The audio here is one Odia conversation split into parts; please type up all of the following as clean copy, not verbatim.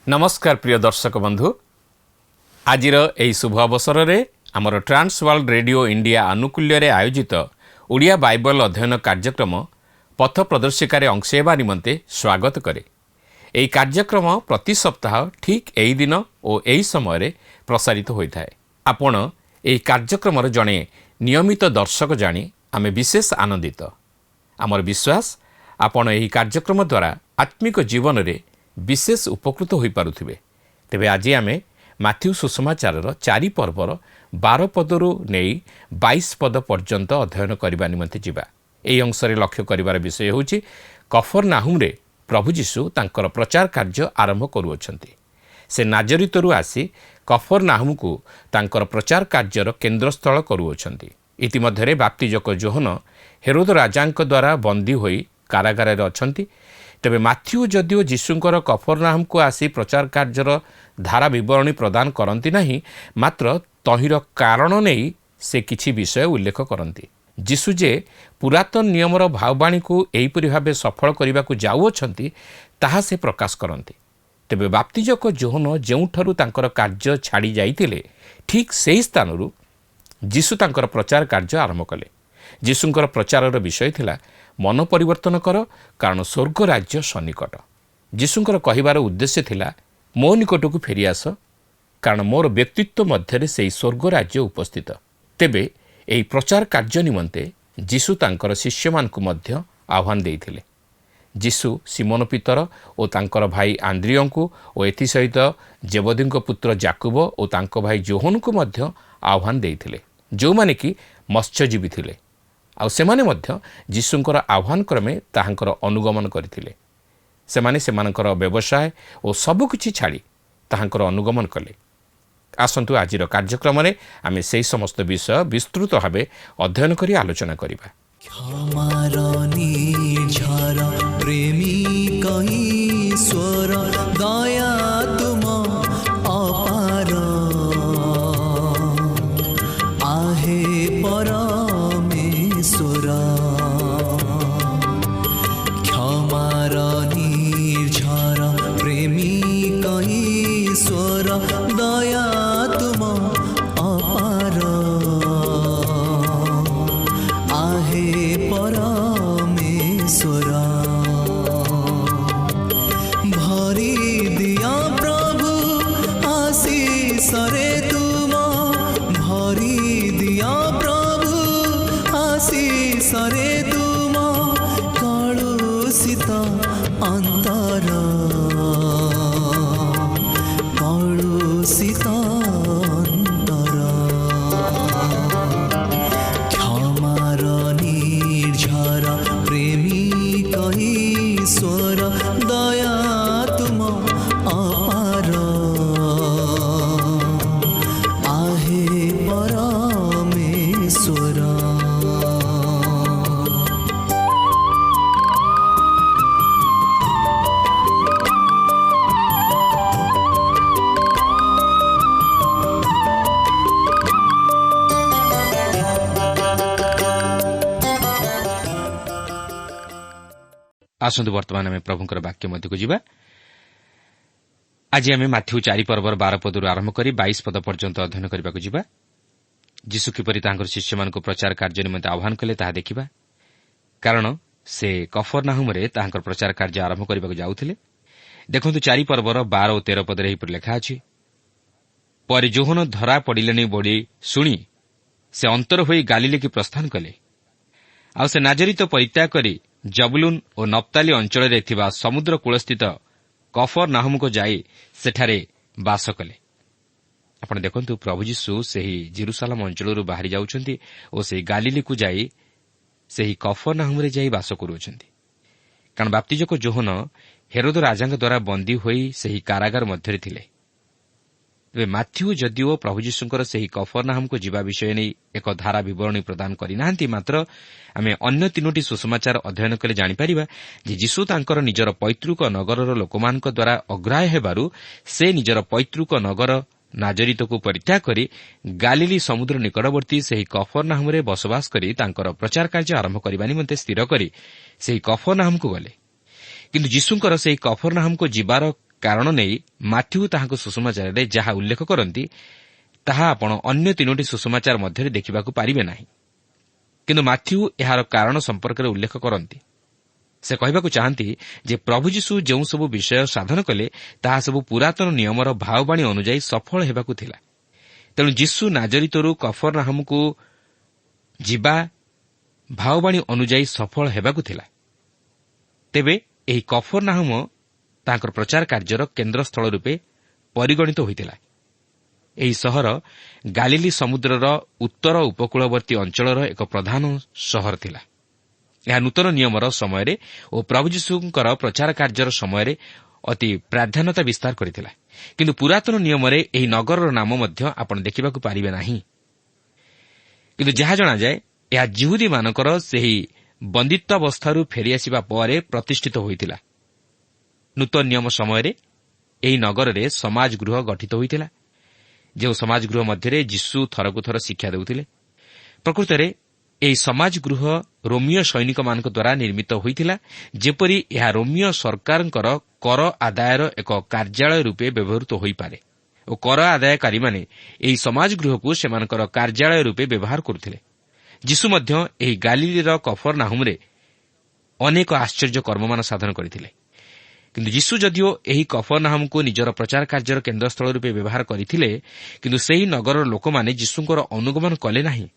नमस्कार प्रिय दर्शक बंधु, आज शुभ अवसर में आमर ट्रांस वर्ल्ड रेडियो इंडिया आनुकूल्य आयोजित ओडिया बाइबल अध्ययन कार्यक्रम पथ प्रदर्शिकार अंश होगा निमंते स्वागत करे। यह कार्यक्रम प्रति सप्ताह ठीक यही दिन और यही समय प्रसारित होता है। आपण यह कार्यक्रम जड़े नियमित दर्शक जानी आमे विशेष आनंदित। आमर विश्वास आपण यह कार्यक्रम द्वारा आत्मिक जीवन में विशेष उपकृत हो पारुथिबे। तेबे आज आमे माथ्यू सुसमाचार 4 पर्वर 12 पदरू नहीं 22 पद पर्यंत अध्ययन करने निमंते जिबा। एही अंशरे लक्ष्य करिवार विषय होछि कफरनाहुम रे प्रभु यीशु तांकर प्रचार कार्य आरंभ करुअछंती। से नाजरितरू आसी कफरनाहुम को तांकर प्रचार कार्यर केन्द्रस्थल करुअछंती। इतिमध्यरे बाप्तिजक जोहन हेरोद राजांक द्वारा बंदी होई कारागार अछंती। तेबे माथ्यू जदिओ यीशुंकर कफरनाहुम को आसी प्रचार कार्यर धारा विवरणी प्रदान करती नहीं, मात्र तहिर कारण नहीं से किछि विषय उल्लेख करती। यीशु जे पुरातन नियमर भाववाणी को एहीपरि भावे सफल करने को जाउछंती ताहा से प्रकाश करती। तेबे बाप्तिजक जोहन जेउठारु तांकर कार्य छाड़ी जाइतिले ठीक सेही स्थानरू यीशु तांकर प्रचार कार्य आरंभ कले। यीशुंकर प्रचारर विषय थिला मन परिवर्तन कर, कारण स्वर्ग राज्य सन्निकट। यीशुंकर कहिबार उद्देश्य थिला मो निकटकू फेरी आस, कारण मोर व्यक्तित्व मध्य से स्वर्ग राज्य उपस्थित। तेबे एही प्रचार कार्य निमंते यीशु तांकर शिष्य मानकु मध्य आह्वान देइथिले। यीशु सिमोन पीतर और तांकर भाई आंद्रियंकु और एथि सहित जेबदींक पुत्र जाकुब और तांको भाई जोहनकु मध्य आह्वान देइथिले, जो माने कि मत्स्यजीवी थिले। आउ सेमाने मध्य यीशुंकर आह्वान क्रमे ताहांकर अनुगमन करथिले। सेमाने सेमानकर व्यवसाय और सबकिछि छाड़ी ताहांकर अनुगमन कले। आसंतु आजिर कार्यक्रम में आमे सेही समस्त विषय विस्तृत भावे अध्ययन करी आलोचना करिबा। प्रेमी कही स्वर दया तुम अपार आहे परमेश्वर क्षमार निर्झर प्रेमी कही स्वर दया तुम अपार आहे परमेश्वर भरी दिया प्रभु आशीष रे तुम भरी दिया प्रभु आशीष रे तुम कलुषित अंतर कलुषित अंतर क्षमार निर्झर प्रेमी कही स्वर दया तुम अपार आहे परमेश्वर। आसंतु वर्तमान में प्रभुंकर वाक्य मध्य को जीवा। आज आम माथ्यू 4 पर्वर 12 पदरू आरंभ करी 22 पद पर्यंत अध्ययन करने को जीवा। यीशु किपरि तांकर शिष्य मानक प्रचार कार्य निमंते आह्वान कले ताहा देखिबा, कारण से कफरनाहुम रे तांकर प्रचार कार्य आरंभ करने को जाउथिले। देखंतु 4 पर्वर 12 और 13 पद रे एही लेखा अछि, पर जोहन धरा पड़िलेनी बोली सुनी से अंतर होई गालीले की प्रस्थान कले। आ से नाजरित परित्याग करी जबुलून और नप्ताली अंचल रे थिबा समुद्र कूलस्थित कफरनाहुम को जाई सेठारे बास कले। आपण देखंतु प्रभु यीशु सेही जेरुसालेम अंचलरू बाहरी जाउछंती और सेही गालीली को जाई सेही कफरनाहुम रे जाई बास करूछंती। कारण बाप्तिजक जोहन हेरोद राजांक द्वारा बंदी होई सेही कारागार मध्यरे थिले। तेबे माथ्यू जदिओ प्रभु यीशुंकर सेही कफरनाहुम को जीवा विषय नहीं एक धारा विवरणी प्रदान करिनाहांती, मात्र आमे अन्य 3टी सुसमाचार अध्ययन कले जानिपारिबा जे यीशु तांकर निजर पैतृक नगरर लोकमानक द्वारा अग्राह्य हेबारु से निजर पैतृक नगर नाजरित को परित्याग करी गालीली समुद्र निकटवर्ती सेही कफरनाहुम रे बसवास करी तांकर प्रचार कार्य आरंभ करिबा निमंते स्थिर करी सेही कफरनाहुम को गले। किंतु यीशुंकर सेही कफरनाहुम को जीवार କାରଣ ନେଇ ମାଥ୍ୟୁ ତାହାଙ୍କ ସୁସମାଚାରରେ ଯାହା ଉଲ୍ଲେଖ କରନ୍ତି ତାହା ଆପଣ ଅନ୍ୟ 3ଟି ସୁସମାଚାର ମଧ୍ୟରେ ଦେଖିବାକୁ ପାରିବେ ନାହିଁ। କିନ୍ତୁ ମାଥ୍ୟୁ ଏହାର କାରଣ ସମ୍ପର୍କରେ ଉଲ୍ଲେଖ କରନ୍ତି। ସେ କହିବାକୁ ଚାହାନ୍ତି ଯେ ପ୍ରଭୁ ଯୀଶୁ ଯେଉଁସବୁ ବିଷୟ ସାଧନ କଲେ ତାହା ସବୁ ପୁରାତନ ନିୟମର ଭାବବାଣୀ ଅନୁଯାୟୀ ସଫଳ ହେବାକୁ ଥିଲା। ତେଣୁ ଯୀଶୁ ନାଜରିତରୁ କଫରନାହମକୁ ଯିବା ଭାବବାଣୀ ଅନୁଯାୟୀ ସଫଳ ହେବାକୁ ଥିଲା। ତେବେ ଏହି କଫରନାହମ ତାଙ୍କର ପ୍ରଚାର କାର୍ଯ୍ୟର କେନ୍ଦ୍ରସ୍ଥଳ ରୂପେ ପରିଗଣିତ ହୋଇଥିଲା। ଏହି ସହର ଗାଲିଲି ସମୁଦ୍ରର ଉତ୍ତର ଉପକୂଳବର୍ତ୍ତୀ ଅଞ୍ଚଳର ଏକ ପ୍ରଧାନ ସହର ଥିଲା। ଏହା ନୂତନ ନିୟମର ସମୟରେ ଓ ପ୍ରଭୁ ଯୀଶୁଙ୍କର ପ୍ରଚାର କାର୍ଯ୍ୟର ସମୟରେ ଅତି ପ୍ରାଧାନ୍ୟତା ବିସ୍ତାର କରିଥିଲା। କିନ୍ତୁ ପୁରାତନ ନିୟମରେ ଏହି ନଗରର ନାମ ମଧ୍ୟ ଆପଣ ଦେଖିବାକୁ ପାରିବେ ନାହିଁ। କିନ୍ତୁ ଯାହା ଜଣାଯାଏ ଏହା ଜିହୁଦୀମାନଙ୍କର ସେହି ବନ୍ଦିତ୍ୱାବସ୍ଥାରୁ ଫେରିଆସିବା ପରେ ପ୍ରତିଷ୍ଠିତ ହୋଇଥିଲା। ନୂତନ ନିୟମ ସମୟରେ ଏହି ନଗରରେ ସମାଜ ଗୃହ ଗଠିତ ହୋଇଥିଲା, ଯେଉଁ ସମାଜ ଗୃହ ମଧ୍ୟରେ ଯୀଶୁ ଥରକୁ ଥର ଶିକ୍ଷା ଦେଉଥିଲେ। ପ୍ରକୃତରେ ଏହି ସମାଜ ଗୃହ ରୋମୀୟ ସୈନିକମାନଙ୍କ ଦ୍ୱାରା ନିର୍ମିତ ହୋଇଥିଲା, ଯେପରି ଏହା ରୋମୀୟ ସରକାରଙ୍କର କର ଆଦାୟର ଏକ କାର୍ଯ୍ୟାଳୟ ରୂପେ ବ୍ୟବହୃତ ହୋଇପାରେ ଓ କର ଆଦାୟକାରୀମାନେ ଏହି ସମାଜ ଗୃହକୁ ସେମାନଙ୍କର କାର୍ଯ୍ୟାଳୟ ରୂପେ ବ୍ୟବହାର କରୁଥିଲେ। ଯୀଶୁ ମଧ୍ୟ ଏହି ଗାଲିଲିର କଫରନାହୁମରେ ଅନେକ ଆଶ୍ଚର୍ଯ୍ୟ କର୍ମମାନ ସାଧନ କରିଥିଲେ। କିନ୍ତୁ ଯୀଶୁ ଯଦିଓ ଏହି କଫରନାହୁମକୁ ନିଜର ପ୍ରଚାର କାର୍ଯ୍ୟର କେନ୍ଦ୍ରସ୍ଥଳ ରୂପେ ବ୍ୟବହାର କରିଥିଲେ, କିନ୍ତୁ ସେହି ନଗରର ଲୋକମାନେ ଯୀଶୁଙ୍କର ଅନୁଗମନ କଲେ ନାହିଁ।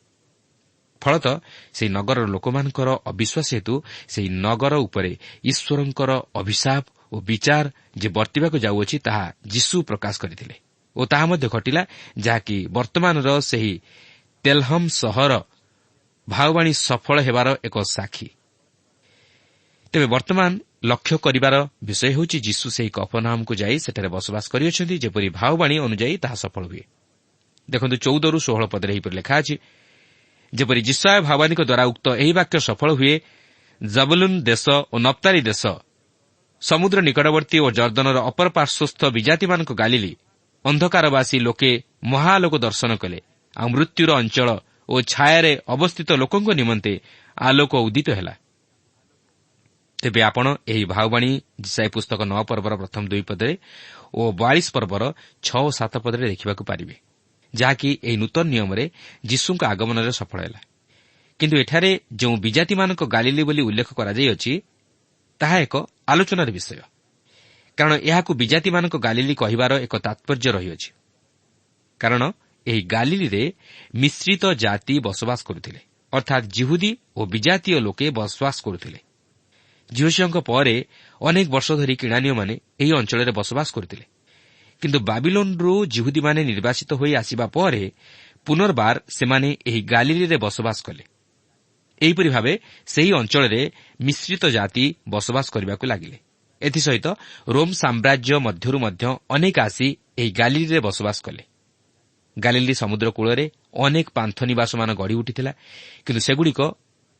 ଫଳତଃ ସେହି ନଗରର ଲୋକମାନଙ୍କର ଅବିଶ୍ୱାସ ହେତୁ ସେହି ନଗର ଉପରେ ଈଶ୍ୱରଙ୍କର ଅଭିଶାପ ଓ ବିଚାର ଯେ ବର୍ତ୍ତିବାକୁ ଯାଉଅଛି ତାହା ଯୀଶୁ ପ୍ରକାଶ କରିଥିଲେ ଓ ତାହା ମଧ୍ୟ ଘଟିଲା, ଯାହାକି ବର୍ତ୍ତମାନର ସେହି ତେଲହମ୍ ସହର ଭାବବାଣୀ ସଫଳ ହେବାର ଏକ ସାକ୍ଷୀ। ତେବେ ବର୍ତ୍ତମାନ ଲକ୍ଷ୍ୟ କରିବାର ବିଷୟ ହେଉଛି ଯୀଶୁ ସେହି କଫରନାହୁମକୁ ଯାଇ ସେଠାରେ ବସବାସ କରିଅଛନ୍ତି, ଯେପରି ଭାବବାଣୀ ଅନୁଯାୟୀ ତାହା ସଫଳ ହୁଏ। ଦେଖନ୍ତୁ 14-16 ପଦରେ ଏହିପରି ଲେଖା ଅଛି, ଯେପରି ଯିଶାୟ ଭାବାନୀଙ୍କ ଦ୍ୱାରା ଉକ୍ତ ଏହି ବାକ୍ୟ ସଫଳ ହୁଏ, ଜବୁଲୁନ୍ ଦେଶ ଓ ନପ୍ତାଲି ଦେଶ, ସମୁଦ୍ର ନିକଟବର୍ତ୍ତୀ ଓ ଜର୍ଦ୍ଦନର ଅପର ପାର୍ଶ୍ୱସ୍ଥ ବିଜାତିମାନଙ୍କ ଗାଲିଲି, ଅନ୍ଧକାରବାସୀ ଲୋକେ ମହାଲୋକ ଦର୍ଶନ କଲେ, ଆଉ ମୃତ୍ୟୁର ଅଞ୍ଚଳ ଓ ଛାୟାରେ ଅବସ୍ଥିତ ଲୋକଙ୍କ ନିମନ୍ତେ ଆଲୋକ ଉଦିତ ହେଲା। ତେବେ ଆପଣ ଏହି ଭାବବାଣୀ ଯିଶାୟ ପୁସ୍ତକ 9 ପର୍ବର ପ୍ରଥମ 2 ପଦରେ ଓ 42 ପର୍ବର 6 ଓ 7 ପଦରେ ଦେଖିବାକୁ ପାରିବେ, ଯାହାକି ଏହି ନୂତନ ନିୟମରେ ଯୀଶୁଙ୍କ ଆଗମନରେ ସଫଳ ହେଲା। କିନ୍ତୁ ଏଠାରେ ଯେଉଁ ବିଜାତିମାନଙ୍କ ଗାଲିଲି ବୋଲି ଉଲ୍ଲେଖ କରାଯାଇଅଛି ତାହା ଏକ ଆଲୋଚନାର ବିଷୟ, କାରଣ ଏହାକୁ ବିଜାତିମାନଙ୍କ ଗାଲିଲି କହିବାର ଏକ ତାତ୍ପର୍ଯ୍ୟ ରହିଅଛି। କାରଣ ଏହି ଗାଲିଲିରେ ମିଶ୍ରିତ ଜାତି ବସବାସ କରୁଥିଲେ, ଅର୍ଥାତ୍ ଜିହୁଦୀ ଓ ବିଜାତୀୟ ଲୋକେ ବସବାସ କରୁଥିଲେ। ଯୀଶୁଙ୍କ ପରେ ଅନେକ ବର୍ଷ ଧରି କିଣାନୀୟମାନେ ଏହି ଅଞ୍ଚଳରେ ବସବାସ କରୁଥିଲେ। କିନ୍ତୁ ବାବିଲୋନରୁ ଜିହୁଦୀମାନେ ନିର୍ବାସିତ ହୋଇ ଆସିବା ପରେ ପୁନର୍ବାର ସେମାନେ ଏହି ଗାଲିଲିରେ ବସବାସ କଲେ। ଏହିପରି ଭାବେ ସେହି ଅଞ୍ଚଳରେ ମିଶ୍ରିତ ଜାତି ବସବାସ କରିବାକୁ ଲାଗିଲେ। ଏଥିସହିତ ରୋମ୍ ସାମ୍ରାଜ୍ୟ ମଧ୍ୟରୁ ମଧ୍ୟ ଅନେକ ଆସି ଏହି ଗାଲିଲିରେ ବସବାସ କଲେ। ଗାଲିଲି ସମୁଦ୍ର କୂଳରେ ଅନେକ ପାନ୍ଥ ନିବାସମାନ ଗଢ଼ି ଉଠିଥିଲା, କିନ୍ତୁ ସେଗୁଡ଼ିକ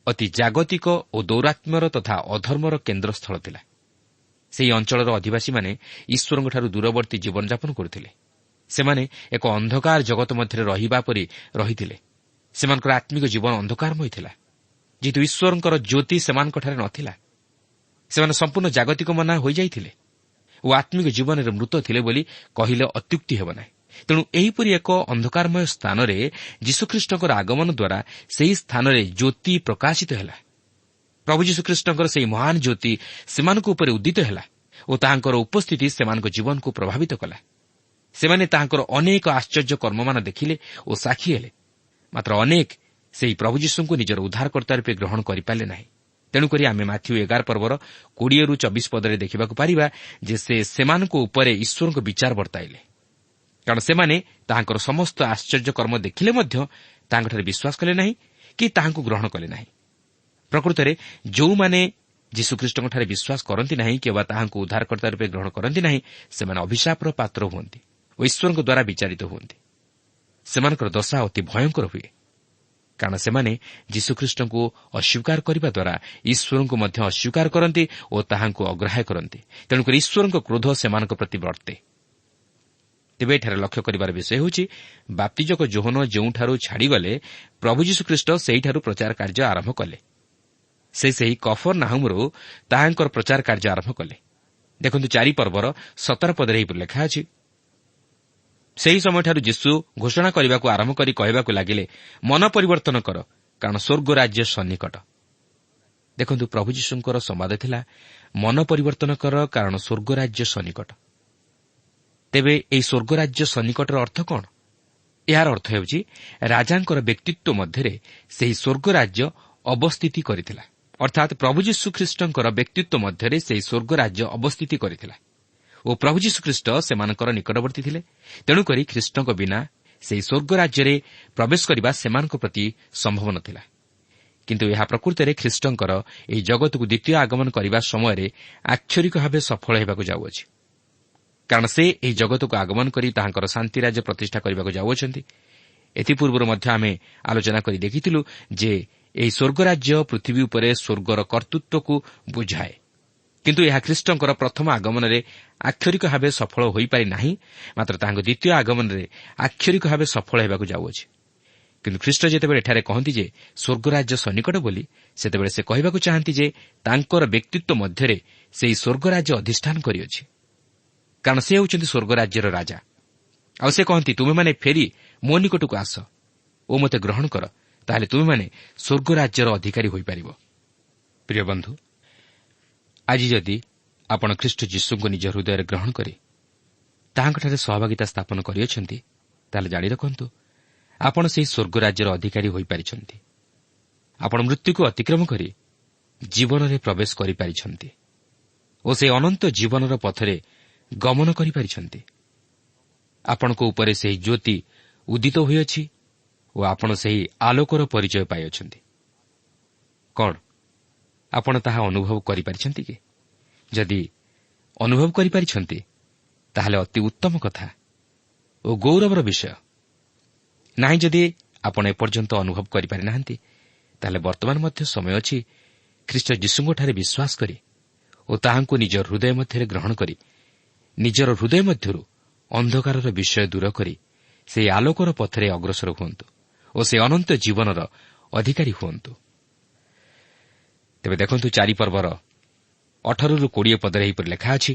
ଅତି ଜାଗତିକ ଓ ଦୌରାତ୍ମ୍ୟର ତଥା ଅଧର୍ମର କେନ୍ଦ୍ରସ୍ଥଳ ଥିଲା। ସେହି ଅଞ୍ଚଳର ଅଧିବାସୀମାନେ ଈଶ୍ୱରଙ୍କଠାରୁ ଦୂରବର୍ତ୍ତୀ ଜୀବନଯାପନ କରୁଥିଲେ। ସେମାନେ ଏକ ଅନ୍ଧକାର ଜଗତ ମଧ୍ୟରେ ରହିବା ପରି ରହିଥିଲେ। ସେମାନଙ୍କର ଆତ୍ମିକ ଜୀବନ ଅନ୍ଧକାରମୟ ଥିଲା, ଯେହେତୁ ଈଶ୍ୱରଙ୍କର ଜ୍ୟୋତି ସେମାନଙ୍କଠାରେ ନଥିଲା। ସେମାନେ ସମ୍ପୂର୍ଣ୍ଣ ଜାଗତିକ ମନା ହୋଇଯାଇଥିଲେ ଓ ଆତ୍ମିକ ଜୀବନରେ ମୃତ ଥିଲେ ବୋଲି କହିଲେ ଅତ୍ୟୁକ୍ତି ହେବ ନାହିଁ। ତେଣୁ ଏହିପରି ଏକ ଅନ୍ଧକାରମୟ ସ୍ଥାନରେ ଯୀଶୁଖ୍ରୀଷ୍ଟଙ୍କର ଆଗମନ ଦ୍ୱାରା ସେହି ସ୍ଥାନରେ ଜ୍ୟୋତି ପ୍ରକାଶିତ ହେଲା। ପ୍ରଭୁ ଯୀଶୁଖ୍ରୀଷ୍ଟଙ୍କର ସେହି ମହାନ ଜ୍ୟୋତି ସେମାନଙ୍କ ଉପରେ ଉଦିତ ହେଲା ଓ ତାହାଙ୍କର ଉପସ୍ଥିତି ସେମାନଙ୍କ ଜୀବନକୁ ପ୍ରଭାବିତ କଲା। ସେମାନେ ତାହାଙ୍କର ଅନେକ ଆଶ୍ଚର୍ଯ୍ୟ କର୍ମମାନ ଦେଖିଲେ ଓ ସାକ୍ଷୀ ହେଲେ। ମାତ୍ର ଅନେକ ସେହି ପ୍ରଭୁ ଯୀଶୁଙ୍କୁ ନିଜର ଉଦ୍ଧାରକର୍ତ୍ତା ରୂପେ ଗ୍ରହଣ କରିପାରିଲେ ନାହିଁ। ତେଣୁକରି ଆମେ ମାଥ୍ୟୁ 11 ପର୍ବର 20-24 ପଦରେ ଦେଖିବାକୁ ପାରିବା ଯେ ସେ ସେମାନଙ୍କ ଉପରେ ଈଶ୍ୱରଙ୍କ ବିଚାର ବର୍ତ୍ତାଇଲେ, କାରଣ ସେମାନେ ତାହାଙ୍କର ସମସ୍ତ ଆଶ୍ଚର୍ଯ୍ୟ କର୍ମ ଦେଖିଲେ ମଧ୍ୟ ତାହାଙ୍କଠାରେ ବିଶ୍ୱାସ କଲେ ନାହିଁ କି ତାହାଙ୍କୁ ଗ୍ରହଣ କଲେ ନାହିଁ। ପ୍ରକୃତରେ ଯେଉଁମାନେ ଯୀଶୁଖ୍ରୀଷ୍ଟଙ୍କଠାରେ ବିଶ୍ୱାସ କରନ୍ତି ନାହିଁ କିମ୍ବା ତାହାଙ୍କୁ ଉଦ୍ଧାରକର୍ତ୍ତା ରୂପେ ଗ୍ରହଣ କରନ୍ତି ନାହିଁ, ସେମାନେ ଅଭିଶାପର ପାତ୍ର ହୁଅନ୍ତି ଓ ଈଶ୍ୱରଙ୍କ ଦ୍ୱାରା ବିଚାରିତ ହୁଅନ୍ତି। ସେମାନଙ୍କର ଦଶା ଅତି ଭୟଙ୍କର ହୁଏ, କାରଣ ସେମାନେ ଯୀଶୁଖ୍ରୀଷ୍ଟଙ୍କୁ ଅସ୍ୱୀକାର କରିବା ଦ୍ୱାରା ଈଶ୍ୱରଙ୍କୁ ମଧ୍ୟ ଅସ୍ୱୀକାର କରନ୍ତି ଓ ତାହାଙ୍କୁ ଅଗ୍ରାହ୍ୟ କରନ୍ତି। ତେଣୁକରି ଈଶ୍ୱରଙ୍କ କ୍ରୋଧ ସେମାନଙ୍କ ପ୍ରତି ବର୍ତ୍ତେ। ତେବେ ଏଠାରେ ଲକ୍ଷ୍ୟ କରିବାର ବିଷୟ ହେଉଛି, ବାପ୍ତିଜକ ଯୋହନ ଯେଉଁଠାରୁ ଛାଡ଼ିଗଲେ ପ୍ରଭୁ ଯୀଶୁଖ୍ରୀଷ୍ଟ ସେହିଠାରୁ ପ୍ରଚାର କାର୍ଯ୍ୟ ଆରମ୍ଭ କଲେ। ସେ ସେହି କଫରନାହୁମରୁ ତାହାଙ୍କର ପ୍ରଚାର କାର୍ଯ୍ୟ ଆରମ୍ଭ କଲେ। ଦେଖନ୍ତୁ 4 ପର୍ବର 17 ପଦରେ ଏହିପରି ଲେଖା ଅଛି, ସେହି ସମୟଠାରୁ ଯୀଶୁ ଘୋଷଣା କରିବାକୁ ଆରମ୍ଭ କରି କହିବାକୁ ଲାଗିଲେ, ମନ ପରିବର୍ତ୍ତନ କର, କାରଣ ସ୍ୱର୍ଗ ରାଜ୍ୟ ସନ୍ନିକଟ। ଦେଖନ୍ତୁ, ପ୍ରଭୁ ଯୀଶୁଙ୍କର ସମ୍ବାଦ ଥିଲା, ମନ ପରିବର୍ତ୍ତନ କର, କାରଣ ସ୍ୱର୍ଗ ରାଜ୍ୟ ସନ୍ନିକଟ। ତେବେ ଏହି ସ୍ୱର୍ଗ ରାଜ୍ୟ ସନ୍ନିକଟର ଅର୍ଥ କ'ଣ? ଏହାର ଅର୍ଥ ହେଉଛି ରାଜାଙ୍କର ବ୍ୟକ୍ତିତ୍ୱ ମଧ୍ୟରେ ସେହି ସ୍ୱର୍ଗ ରାଜ୍ୟ ଅବସ୍ଥିତି କରିଥିଲା। ଅର୍ଥାତ୍ ପ୍ରଭୁ ଯୀଶୁଖ୍ରୀଷ୍ଟଙ୍କର ବ୍ୟକ୍ତିତ୍ୱ ମଧ୍ୟରେ ସେହି ସ୍ୱର୍ଗ ରାଜ୍ୟ ଅବସ୍ଥିତି କରିଥିଲା ଓ ପ୍ରଭୁ ଯୀଶୁଖ୍ରୀଷ୍ଟ ସେମାନଙ୍କର ନିକଟବର୍ତ୍ତୀ ଥିଲେ। ତେଣୁକରି ଖ୍ରୀଷ୍ଟଙ୍କ ବିନା ସେହି ସ୍ୱର୍ଗ ରାଜ୍ୟରେ ପ୍ରବେଶ କରିବା ସେମାନଙ୍କ ପ୍ରତି ସମ୍ଭବ ନ ଥିଲା। କିନ୍ତୁ ଏହା ପ୍ରକୃତରେ ଖ୍ରୀଷ୍ଟଙ୍କର ଏହି ଜଗତକୁ ଦ୍ୱିତୀୟ ଆଗମନ କରିବା ସମୟରେ ଆକ୍ଷରିକ ଭାବେ ସଫଳ ହେବାକୁ ଯାଉଅଛି। କାରଣ ସେ ଏହି ଜଗତକୁ ଆଗମନ କରି ତାହାଙ୍କର ଶାନ୍ତି ରାଜ୍ୟ ପ୍ରତିଷ୍ଠା କରିବାକୁ ଯାଉଅଛନ୍ତି। ଏଥିପୂର୍ବରୁ ମଧ୍ୟ ଆମେ ଆଲୋଚନା କରି ଦେଖିଥିଲୁ ଯେ ଏହି ସ୍ୱର୍ଗ ରାଜ୍ୟ ପୃଥିବୀ ଉପରେ ସ୍ୱର୍ଗର କର୍ତ୍ତୃତ୍ୱକୁ ବୁଝାଏ। କିନ୍ତୁ ଏହା ଖ୍ରୀଷ୍ଟଙ୍କର ପ୍ରଥମ ଆଗମନରେ ଆକ୍ଷରିକ ଭାବେ ସଫଳ ହୋଇପାରି ନାହିଁ, ମାତ୍ର ତାହାଙ୍କ ଦ୍ୱିତୀୟ ଆଗମନରେ ଆକ୍ଷରିକ ଭାବେ ସଫଳ ହେବାକୁ ଯାଉଅଛି। କିନ୍ତୁ ଖ୍ରୀଷ୍ଟ ଯେତେବେଳେ ଏଠାରେ କହନ୍ତି ଯେ ସ୍ୱର୍ଗ ରାଜ୍ୟ ସନ୍ନିକଟ ବୋଲି, ସେତେବେଳେ ସେ କହିବାକୁ ଚାହାନ୍ତି ଯେ ତାଙ୍କର ବ୍ୟକ୍ତିତ୍ୱ ମଧ୍ୟରେ ସେହି ସ୍ୱର୍ଗ ରାଜ୍ୟ ଅଧିଷ୍ଠାନ କରିଅଛି। କାରଣ ସେ ହେଉଛନ୍ତି ସ୍ୱର୍ଗ ରାଜ୍ୟର ରାଜା। ଆଉ ସେ କହନ୍ତି, ତୁମେମାନେ ଫେରି ମୋ ନିକଟକୁ ଆସ ଓ ମୋତେ ଗ୍ରହଣ କର, ତାହେଲେ ତୁମେମାନେ ସ୍ୱର୍ଗ ରାଜ୍ୟର ଅଧିକାରୀ ହୋଇପାରିବ। ପ୍ରିୟ ବନ୍ଧୁ, ଆଜି ଯଦି ଆପଣ ଖ୍ରୀଷ୍ଟ ଯୀଶୁଙ୍କୁ ନିଜ ହୃଦୟରେ ଗ୍ରହଣ କରି ତାହାଙ୍କଠାରେ ସହଭାଗିତା ସ୍ଥାପନ କରିଅଛନ୍ତି, ତାହେଲେ ଜାଣି ରଖନ୍ତୁ, ଆପଣ ସେହି ସ୍ୱର୍ଗ ରାଜ୍ୟର ଅଧିକାରୀ ହୋଇପାରିଛନ୍ତି। ଆପଣ ମୃତ୍ୟୁକୁ ଅତିକ୍ରମ କରି ଜୀବନରେ ପ୍ରବେଶ କରିପାରିଛନ୍ତି ଓ ସେହି ଅନନ୍ତ ଜୀବନର ପଥରେ ଗମନ କରିପାରିଛନ୍ତି। ଆପଣଙ୍କ ଉପରେ ସେହି ଜ୍ୟୋତି ଉଦିତ ହୋଇଅଛି ଓ ଆପଣ ସେହି ଆଲୋକର ପରିଚୟ ପାଇଅଛନ୍ତି। କ'ଣ ଆପଣ ତାହା ଅନୁଭବ କରିପାରିଛନ୍ତି କି? ଯଦି ଅନୁଭବ କରିପାରିଛନ୍ତି, ତାହେଲେ ଅତି ଉତ୍ତମ କଥା ଓ ଗୌରବର ବିଷୟ। ନାହିଁ ଯଦି ଆପଣ ଏପର୍ଯ୍ୟନ୍ତ ଅନୁଭବ କରିପାରିନାହାନ୍ତି, ତାହେଲେ ବର୍ତ୍ତମାନ ମଧ୍ୟ ସମୟ ଅଛି ଖ୍ରୀଷ୍ଟ ଯୀଶୁଙ୍କଠାରେ ବିଶ୍ୱାସ କରି ଓ ତାହାଙ୍କୁ ନିଜ ହୃଦୟ ମଧ୍ୟରେ ଗ୍ରହଣ କରି ନିଜର ହୃଦୟ ମଧ୍ୟରୁ ଅନ୍ଧକାରର ବିଷୟ ଦୂର କରି ସେହି ଆଲୋକର ପଥରେ ଅଗ୍ରସର ହୁଅନ୍ତୁ ଓ ସେ ଅନନ୍ତ ଜୀବନର ଅଧିକାରୀ ହୁଅନ୍ତୁ। ତେବେ ଦେଖନ୍ତୁ, 4 ପର୍ବର 18-20 ପଦରେ ଏହିପରି ଲେଖା ଅଛି,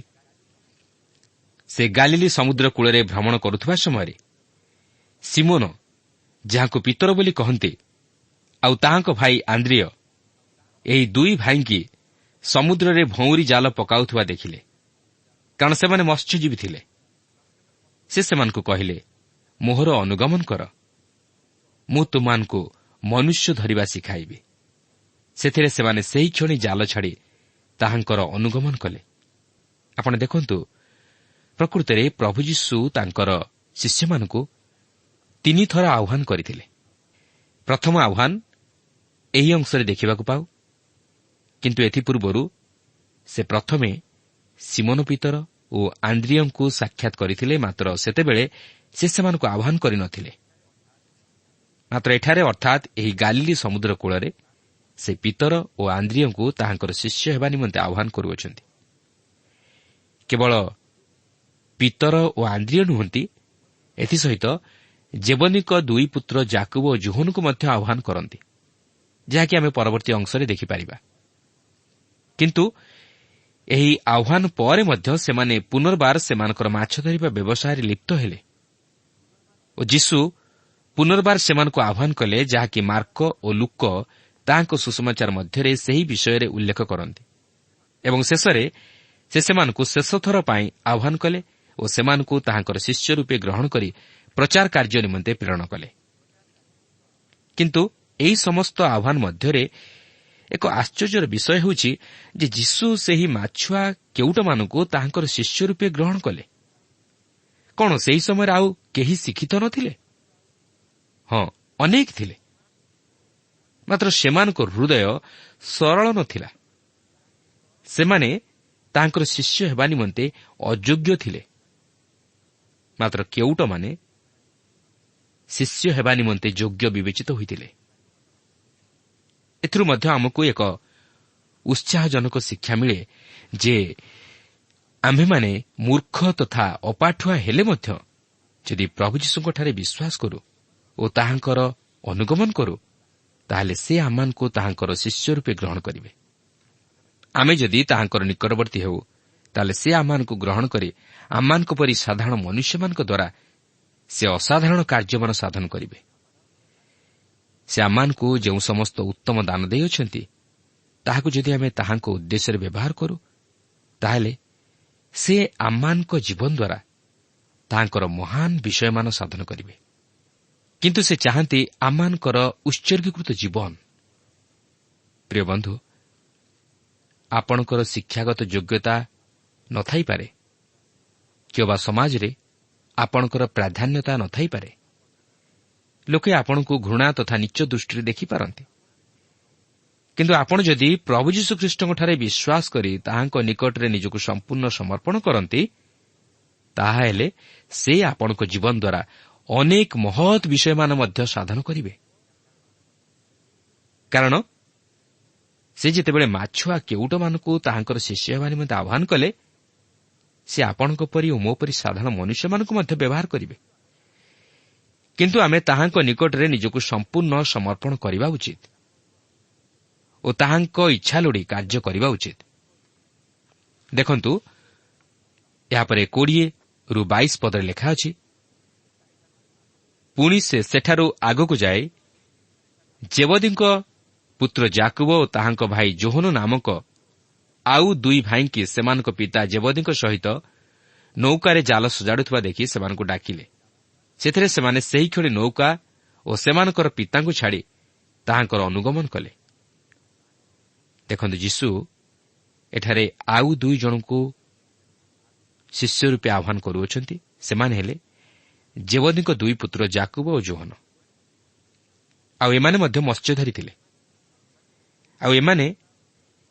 ସେ ଗାଲିଲି ସମୁଦ୍ର କୂଳରେ ଭ୍ରମଣ କରୁଥିବା ସମୟରେ ସିମୋନ, ଯାହାକୁ ପିତର ବୋଲି କହନ୍ତି, ଆଉ ତାହାଙ୍କ ଭାଇ ଆନ୍ଦ୍ରିୟ, ଏହି 2 ଭାଇଙ୍କି ସମୁଦ୍ରରେ ଭଉଁରୀ ଜାଲ ପକାଉଥିବା ଦେଖିଲେ। କାରଣ ସେମାନେ ମତ୍ସ୍ୟଜୀବୀ ଥିଲେ। ସେ ସେମାନଙ୍କୁ କହିଲେ, ମୋହର ଅନୁଗମନ କର, ମୁଁ ତୁମମାନଙ୍କୁ ମନୁଷ୍ୟ ଧରିବା ଶିଖାଇବି। ସେଥିରେ ସେମାନେ ସେହି କ୍ଷଣି ଜାଲ ଛାଡ଼ି ତାହାଙ୍କର ଅନୁଗମନ କଲେ। ଆପଣ ଦେଖନ୍ତୁ, ପ୍ରକୃତରେ ପ୍ରଭୁ ଯୀଶୁ ତାଙ୍କର ଶିଷ୍ୟମାନଙ୍କୁ 3 ଥର ଆହ୍ୱାନ କରିଥିଲେ। ପ୍ରଥମ ଆହ୍ୱାନ ଏହି ଅଂଶରେ ଦେଖିବାକୁ ପାଉ। କିନ୍ତୁ ଏଥିପୂର୍ବରୁ ସେ ପ୍ରଥମେ ସିମୋନ ପିତର ଓ ଆନ୍ଦ୍ରିୟଙ୍କୁ ସାକ୍ଷାତ କରିଥିଲେ, ମାତ୍ର ସେତେବେଳେ ସେ ସେମାନଙ୍କୁ ଆହ୍ୱାନ କରିନଥିଲେ। ମାତ୍ର ଏଠାରେ ଅର୍ଥାତ୍ ଏହି ଗାଲିଲି ସମୁଦ୍ର କୂଳରେ ସେ ପିତର ଓ ଆନ୍ଦ୍ରିୟଙ୍କୁ ତାହାଙ୍କର ଶିଷ୍ୟ ହେବା ନିମନ୍ତେ ଆହ୍ୱାନ କରୁଅଛନ୍ତି। କେବଳ ପିତର ଓ ଆନ୍ଦ୍ରିୟ ନୁହନ୍ତି, ଏଥିସହିତ ଜେବନୀଙ୍କ 2 ପୁତ୍ର ଯାକୁବ ଓ ଜୋହନଙ୍କୁ ମଧ୍ୟ ଆହ୍ୱାନ କରନ୍ତି, ଯାହାକି ଆମେ ପରବର୍ତ୍ତୀ ଅଂଶରେ ଦେଖିପାରିବା। କିନ୍ତୁ ଏହି ଆହ୍ୱାନ ପରେ ମଧ୍ୟ ସେମାନେ ପୁନର୍ବାର ସେମାନଙ୍କର ମାଛ ଧରିବା ବ୍ୟବସାୟରେ ଲିପ୍ତ ହେଲେ ଓ ଯୀଶୁ ପୁନର୍ବାର ସେମାନଙ୍କୁ ଆହ୍ୱାନ କଲେ, ଯାହାକି ମାର୍କ ଓ ଲୁକ ତାହାଙ୍କ ସୁସମାଚାର ମଧ୍ୟରେ ସେହି ବିଷୟରେ ଉଲ୍ଲେଖ କରନ୍ତି। ଏବଂ ଶେଷରେ ସେ ସେମାନଙ୍କୁ ଶେଷଥର ପାଇଁ ଆହ୍ୱାନ କଲେ ଓ ସେମାନଙ୍କୁ ତାହାଙ୍କର ଶିଷ୍ୟ ରୂପେ ଗ୍ରହଣ କରି ପ୍ରଚାର କାର୍ଯ୍ୟ ନିମନ୍ତେ ପ୍ରେରଣ କଲେ। କିନ୍ତୁ ଏହି ସମସ୍ତ ଆହ୍ୱାନ ମଧ୍ୟରେ ଏକ ଆଶ୍ଚର୍ଯ୍ୟର ବିଷୟ ହେଉଛି ଯେ ଯୀଶୁ ସେହି ମାଛୁଆ କେଉଟମାନଙ୍କୁ ତାହାଙ୍କର ଶିଷ୍ୟ ରୂପେ ଗ୍ରହଣ କଲେ। କ'ଣ ସେହି ସମୟରେ ଆଉ କେହି ଶିକ୍ଷିତ ନ ଥିଲେ? ହଁ, ଅନେକ ଥିଲେ, ମାତ୍ର ସେମାନଙ୍କ ହୃଦୟ ସରଳ ନ ଥିଲା। ସେମାନେ ତାହାଙ୍କର ଶିଷ୍ୟ ହେବା ନିମନ୍ତେ ଅଯୋଗ୍ୟ ଥିଲେ। ମାତ୍ର କେଉଟମାନେ ଶିଷ୍ୟ ହେବା ନିମନ୍ତେ ଯୋଗ୍ୟ ବିବେଚିତ ହୋଇଥିଲେ। ଏଥିରୁ ମଧ୍ୟ ଆମକୁ ଏକ ଉତ୍ସାହଜନକ ଶିକ୍ଷା ମିଳେ ଯେ ଆମ୍ଭେମାନେ ମୂର୍ଖ ତଥା ଅପାଠୁଆ ହେଲେ ମଧ୍ୟ ଯଦି ପ୍ରଭୁ ଯୀଶୁଙ୍କଠାରେ ବିଶ୍ୱାସ କରୁ ଓ ତାହାଙ୍କର ଅନୁଗମନ କରୁ, ତାହେଲେ ସେ ଆମମାନଙ୍କୁ ତାହାଙ୍କର ଶିଷ୍ୟ ରୂପେ ଗ୍ରହଣ କରିବେ। ଆମେ ଯଦି ତାହାଙ୍କର ନିକଟବର୍ତ୍ତୀ ହେଉ, ତାହେଲେ ସେ ଆମମାନଙ୍କୁ ଗ୍ରହଣ କରି ଆମମାନଙ୍କ ପରି ସାଧାରଣ ମନୁଷ୍ୟମାନଙ୍କ ଦ୍ୱାରା ସେ ଅସାଧାରଣ କାର୍ଯ୍ୟମାନ ସାଧନ କରିବେ। ସେ ଆମମାନଙ୍କୁ ଯେଉଁ ସମସ୍ତ ଉତ୍ତମ ଦାନ ଦେଇଅଛନ୍ତି ତାହାକୁ ଯଦି ଆମେ ତାହାଙ୍କ ଉଦ୍ଦେଶ୍ୟରେ ବ୍ୟବହାର କରୁ, ତାହେଲେ ସେ ଆମମାନଙ୍କ ଜୀବନ ଦ୍ୱାରା ତାହାଙ୍କର ମହାନ ବିଷୟମାନ ସାଧନ କରିବେ। କିନ୍ତୁ ସେ ଚାହାନ୍ତି ଆମମାନଙ୍କର ଉତ୍ସର୍ଗୀକୃତ ଜୀବନ। ପ୍ରିୟ ବନ୍ଧୁ, ଆପଣଙ୍କର ଶିକ୍ଷାଗତ ଯୋଗ୍ୟତା ନଥାଇପାରେ, କିମ୍ବା ସମାଜରେ ଆପଣଙ୍କର ପ୍ରାଧାନ୍ୟତା ନଥାଇପାରେ। ଲୋକେ ଆପଣଙ୍କୁ ଘୃଣା ତଥା ନୀଚ ଦୃଷ୍ଟିରେ ଦେଖିପାରନ୍ତି। କିନ୍ତୁ ଆପଣ ଯଦି ପ୍ରଭୁ ଯୀଶୁଖ୍ରୀଷ୍ଟଙ୍କଠାରେ ବିଶ୍ୱାସ କରି ତାହାଙ୍କ ନିକଟରେ ନିଜକୁ ସମ୍ପୂର୍ଣ୍ଣ ସମର୍ପଣ କରନ୍ତି, ତାହାହେଲେ ସେ ଆପଣଙ୍କ ଜୀବନ ଦ୍ୱାରା ଅନେକ ମହତ୍ ବିଷୟମାନ ମଧ୍ୟ ସାଧନ କରିବେ। କାରଣ ସେ ଯେତେବେଳେ ମାଛୁଆ କେଉଟମାନଙ୍କୁ ତାହାଙ୍କର ଶିଷ୍ୟ ହେବା ନିମନ୍ତେ ଆହ୍ୱାନ କଲେ, ସେ ଆପଣଙ୍କ ପରି ଓ ମୋ ପରି ସାଧାରଣ ମନୁଷ୍ୟମାନଙ୍କୁ ମଧ୍ୟ ବ୍ୟବହାର କରିବେ। କିନ୍ତୁ ଆମେ ତାହାଙ୍କ ନିକଟରେ ନିଜକୁ ସମ୍ପୂର୍ଣ୍ଣ ସମର୍ପଣ କରିବା ଉଚିତ ଓ ତାହାଙ୍କ ଇଚ୍ଛା ଲୋଡ଼ି କାର୍ଯ୍ୟ କରିବା ଉଚିତ। ଦେଖନ୍ତୁ, ଏହାପରେ 20-22 ପଦରେ ଲେଖା ଅଛି, ପୁଣି ସେ ସେଠାରୁ ଆଗକୁ ଯାଇ ଜେବଦୀଙ୍କ ପୁତ୍ର ଯାକୁବ ଓ ତାହାଙ୍କ ଭାଇ ଯୋହନ ନାମକ ଆଉ 2 ଭାଇଙ୍କି ସେମାନଙ୍କ ପିତା ଜେବଦୀଙ୍କ ସହିତ ନୌକାରେ ଜାଲ ସଜାଡ଼ୁଥିବା ଦେଖି ସେମାନଙ୍କୁ ଡାକିଲେ। ସେଥିରେ ସେମାନେ ସେହିକ୍ଷଣି ନୌକା ଓ ସେମାନଙ୍କର ପିତାଙ୍କୁ ଛାଡ଼ି ତାହାଙ୍କର ଅନୁଗମନ କଲେ। ଦେଖନ୍ତୁ, ଯୀଶୁ ଏଠାରେ ଆଉ 2 ଜଣଙ୍କୁ ଶିଷ୍ୟ ରୂପେ ଆହ୍ୱାନ କରୁଅଛନ୍ତି। ସେମାନେ ହେଲେ ଜେବଦୀଙ୍କ 2 ପୁତ୍ର ଯାକୁବ ଓ ଯୋହନ। ଆଉ ଏମାନେ ମଧ୍ୟ ମତ୍ସ୍ୟଧାରୀ ଥିଲେ। ଆଉ ଏମାନେ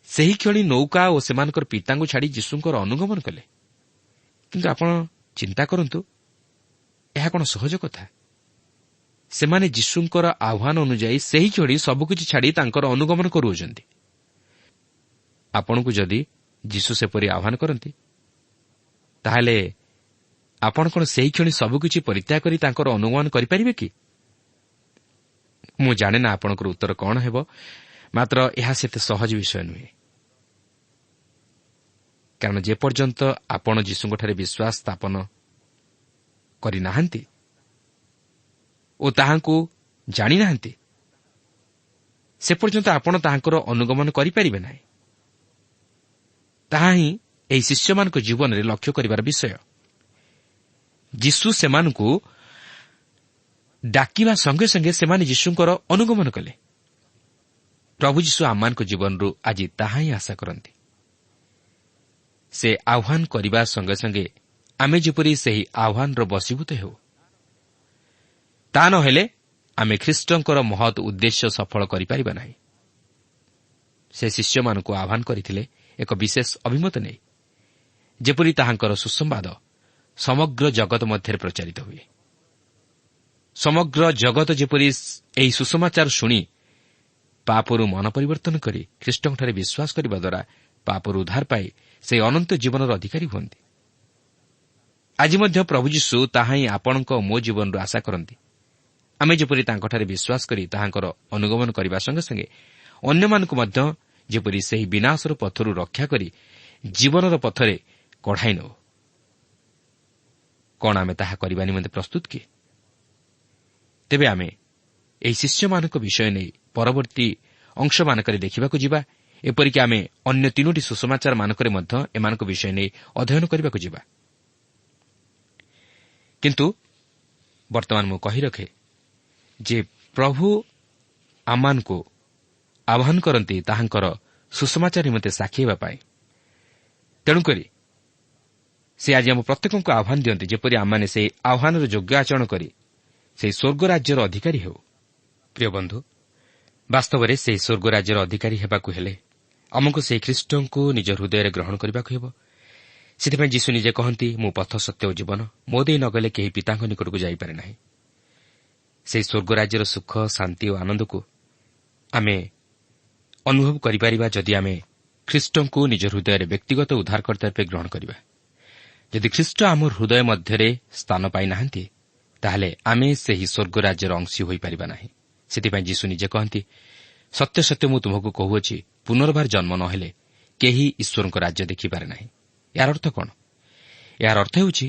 ସେହିକ୍ଷଣି ନୌକା ଓ ସେମାନଙ୍କର ପିତାଙ୍କୁ ଛାଡ଼ି ଯୀଶୁଙ୍କର ଅନୁଗମନ କଲେ। କିନ୍ତୁ ଆପଣ ଚିନ୍ତା କରନ୍ତୁ, ଏହା କ'ଣ ସହଜ କଥା? ସେମାନେ ଯୀଶୁଙ୍କର ଆହ୍ୱାନ ଅନୁଯାୟୀ ସେହିକ୍ଷଣି ସବୁକିଛି ଛାଡ଼ି ତାଙ୍କର ଅନୁଗମନ କରୁଅଛନ୍ତି। ଆପଣଙ୍କୁ ଯଦି ଯୀଶୁ ସେପରି ଆହ୍ୱାନ କରନ୍ତି, ତାହେଲେ ଆପଣ କ'ଣ ସେହିକ୍ଷଣି ସବୁକିଛି ପରିତ୍ୟାଗ କରି ତାଙ୍କର ଅନୁଗମନ କରିପାରିବେ କି? ମୁଁ ଜାଣେ ନା ଆପଣଙ୍କର ଉତ୍ତର କ'ଣ ହେବ, ମାତ୍ର ଏହା ସେତେ ସହଜ ବିଷୟ ନୁହେଁ। କାରଣ ଯେପର୍ଯ୍ୟନ୍ତ ଆପଣ ଯୀଶୁଙ୍କଠାରେ ବିଶ୍ୱାସ ସ୍ଥାପନ କରିନାହାନ୍ତି ଓ ତାହାଙ୍କୁ ଜାଣିନାହାନ୍ତି, ସେ ପର୍ଯ୍ୟନ୍ତ ଆପଣ ତାହାଙ୍କର ଅନୁଗମନ କରିପାରିବେ ନାହିଁ। ତାହା ହିଁ ଏହି ଶିଷ୍ୟମାନଙ୍କ ଜୀବନରେ ଲକ୍ଷ୍ୟ କରିବାର ବିଷୟ। ଯୀଶୁ ସେମାନଙ୍କୁ ଡାକିବା ସଙ୍ଗେ ସଙ୍ଗେ ସେମାନେ ଯୀଶୁଙ୍କର ଅନୁଗମନ କଲେ। ପ୍ରଭୁ ଯୀଶୁ ଆମମାନଙ୍କ ଜୀବନରୁ ଆଜି ତାହା ହିଁ ଆଶା କରନ୍ତି। ସେ ଆହ୍ୱାନ କରିବା ସଙ୍ଗେ ସଙ୍ଗେ ଆମେ ଯେପରି ସେହି ଆହ୍ୱାନର ବଶୀଭୂତ ହେଉ, ତାହା ନ ହେଲେ ଆମେ ଖ୍ରୀଷ୍ଟଙ୍କର ମହତ୍ ଉଦ୍ଦେଶ୍ୟ ସଫଳ କରିପାରିବା ନାହିଁ। ସେ ଶିଷ୍ୟମାନଙ୍କୁ ଆହ୍ୱାନ କରିଥିଲେ ଏକ ବିଶେଷ ଅଭିମତ ନେଇ, ଯେପରି ତାହାଙ୍କର ସୁସମ୍ବାଦ ସମଗ୍ର ଜଗତ ମଧ୍ୟରେ ପ୍ରଚାରିତ ହୁଏ। ସମଗ୍ର ଜଗତ ଯେପରି ଏହି ସୁସମାଚାର ଶୁଣି ପାପରୁ ମନ ପରିବର୍ତ୍ତନ କରି ଖ୍ରୀଷ୍ଟଙ୍କଠାରେ ବିଶ୍ୱାସ କରିବା ଦ୍ୱାରା ପାପରୁ ଉଦ୍ଧାର ପାଇ ସେହି ଅନନ୍ତ ଜୀବନର ଅଧିକାରୀ ହୁଅନ୍ତି। ଆଜି ମଧ୍ୟ ପ୍ରଭୁ ଯୀଶୁ ତାହା ହିଁ ଆପଣଙ୍କ ଓ ମୋ ଜୀବନରୁ ଆଶା କରନ୍ତି। ଆମେ ଯେପରି ତାଙ୍କଠାରେ ବିଶ୍ୱାସ କରି ତାହାଙ୍କର ଅନୁଗମନ କରିବା ସଙ୍ଗେ ସଙ୍ଗେ ଅନ୍ୟମାନଙ୍କୁ ମଧ୍ୟ ଯେପରି ସେହି ବିନାଶର ପଥରୁ ରକ୍ଷା କରି ଜୀବନର ପଥରେ କଢ଼ାଇ ନେଉ। କ'ଣ ଆମେ ତାହା କରିବା ନିମନ୍ତେ ପ୍ରସ୍ତୁତ କି? ତେବେ ଆମେ ଏହି ଶିଷ୍ୟମାନଙ୍କ ବିଷୟ ନେଇ ପରବର୍ତ୍ତୀ ଅଂଶମାନଙ୍କରେ ଦେଖିବାକୁ ଯିବା। ଏପରିକି ଆମେ ଅନ୍ୟ 3ଟି ସୁସମାଚାରମାନଙ୍କରେ ମଧ୍ୟ ଏମାନଙ୍କ ବିଷୟ ନେଇ ଅଧ୍ୟୟନ କରିବାକୁ ଯିବା। କିନ୍ତୁ ବର୍ତ୍ତମାନ ମୁଁ କହି ରଖେ ଯେ ପ୍ରଭୁ ଆମମାନଙ୍କୁ ଆହ୍ୱାନ କରନ୍ତି ତାହାଙ୍କର ସୁସମାଚାର ନିମନ୍ତେ ସାକ୍ଷୀ ହେବା ପାଇଁ। ତେଣୁକରି ସେ ଆଜି ଆମ ପ୍ରତ୍ୟେକଙ୍କୁ ଆହ୍ୱାନ ଦିଅନ୍ତି, ଯେପରି ଆମମାନେ ସେହି ଆହ୍ୱାନର ଯୋଗ୍ୟ ଆଚରଣ କରି ସେହି ସ୍ୱର୍ଗ ରାଜ୍ୟର ଅଧିକାରୀ ହେଉ। ପ୍ରିୟ ବନ୍ଧୁ, ବାସ୍ତବରେ ସେହି ସ୍ୱର୍ଗ ରାଜ୍ୟର ଅଧିକାରୀ ହେବାକୁ ହେଲେ ଆମକୁ ସେହି ଖ୍ରୀଷ୍ଟଙ୍କୁ ନିଜ ହୃଦୟରେ ଗ୍ରହଣ କରିବାକୁ ହେବ। ସେଥିପାଇଁ ଯୀଶୁ ନିଜେ କହନ୍ତି, ମୁଁ ପଥ, ସତ୍ୟ ଓ ଜୀବନ, ମୋ ଦେଇ ନ ଗଲେ କେହି ପିତାଙ୍କ ନିକଟକୁ ଯାଇପାରେ ନାହିଁ। ସେହି ସ୍ୱର୍ଗ ରାଜ୍ୟର ସୁଖ, ଶାନ୍ତି ଓ ଆନନ୍ଦକୁ ଆମେ ଅନୁଭବ କରିପାରିବା ଯଦି ଆମେ ଖ୍ରୀଷ୍ଟଙ୍କୁ ନିଜ ହୃଦୟରେ ବ୍ୟକ୍ତିଗତ ଉଦ୍ଧାରକର୍ତ୍ତା ରୂପେ ଗ୍ରହଣ କରିବା। ଯଦି ଖ୍ରୀଷ୍ଟ ଆମ ହୃଦୟ ମଧ୍ୟରେ ସ୍ଥାନ ପାଇନାହାନ୍ତି, ତାହେଲେ ଆମେ ସେହି ସ୍ୱର୍ଗ ରାଜ୍ୟର ଅଂଶୀ ହୋଇପାରିବା ନାହିଁ। ସେଥିପାଇଁ ଯୀଶୁ ନିଜେ କହନ୍ତି, ସତ୍ୟ ସତ୍ୟ ମୁଁ ତୁମକୁ କହୁଅଛି, ପୁନର୍ବାର ଜନ୍ମ ନ ହେଲେ କେହି ଈଶ୍ୱରଙ୍କ ରାଜ୍ୟ ଦେଖିପାରେ ନାହିଁ। ଏହାର ଅର୍ଥ କ'ଣ? ଏହାର ଅର୍ଥ ହେଉଛି